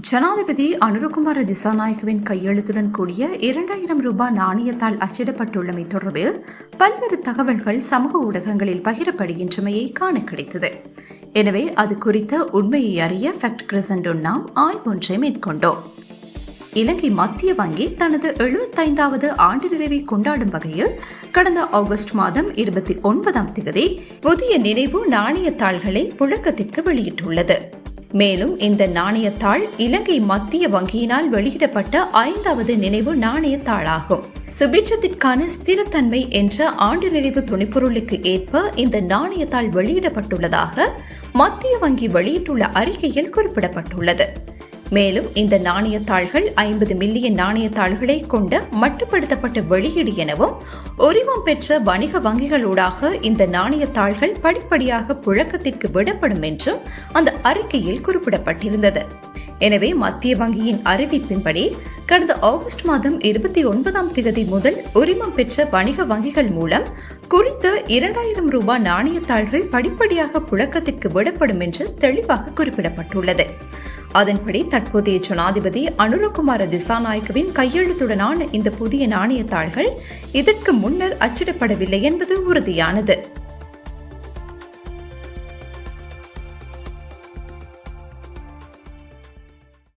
ஜனாதிபதி அனுரகுமார திசாநாயக்கவின் கையெழுத்துடன் கூடிய 2000 ரூபாய் நாணயத்தால் அச்சிடப்பட்டுள்ளமை தொடர்பில் பல்வேறு தகவல்கள் சமூக ஊடகங்களில் பகிரப்படுகின்றமையை காண கிடைத்தது. எனவே அது குறித்த உண்மையை அறிய ஃபேக்ட் கிரசன்ட் நாம் ஆய்வொன்றை மேற்கொண்டோம். இலங்கை மத்திய வங்கி தனது 75வது ஆண்டு நிறைவை கொண்டாடும் வகையில் கடந்த ஆகஸ்ட் மாதம் 29ஆம் தேதி புதிய நினைவு நாணயத்தாள்களை புழக்கத்திற்கு வெளியிட்டுள்ளது. மேலும் இந்த நாணயத்தாள் இலங்கை மத்திய வங்கியினால் வெளியிடப்பட்ட 5வது நினைவு நாணயத்தாளாகும். சுபிட்சத்திற்கான ஸ்திரத்தன்மை என்ற ஆண்டு நிறைவு துணைப்பொருளுக்கு ஏற்ப இந்த நாணயத்தாள் வெளியிடப்பட்டுள்ளதாக மத்திய வங்கி வெளியிட்டுள்ள அறிக்கையில் குறிப்பிடப்பட்டுள்ளது. மேலும் இந்த நாணயத்தாள்கள் 50 மில்லியன் நாணயத்தாள்களை கொண்ட மட்டுப்படுத்தப்பட்ட வெளியீடு எனவும் உரிமம் பெற்ற வணிக வங்கிகளூடாக இந்த நாணயத்தாள்கள் படிப்படியாக புழக்கத்திற்கு விடப்படும் என்றும் அந்த அறிக்கையில் குறிப்பிடப்பட்டிருந்தது. எனவே மத்திய வங்கியின் அறிவிப்பின்படி கடந்த ஆகஸ்ட் மாதம் 29ஆம் தேதி முதல் உரிமம் பெற்ற வணிக வங்கிகள் மூலம் குறித்த 2000 ரூபாய் நாணயத்தாள்கள் படிப்படியாக புழக்கத்திற்கு விடப்படும் என்று தெளிவாக குறிப்பிடப்பட்டுள்ளது. அதன்படி தற்போதைய ஜனாதிபதி அனுரகுமார திசாநாயக்கவின் கையெழுத்துடனான இந்த புதிய நாணயத்தாள்கள் இதற்கு முன்னர் அச்சிடப்படவில்லை என்பது உறுதியானது.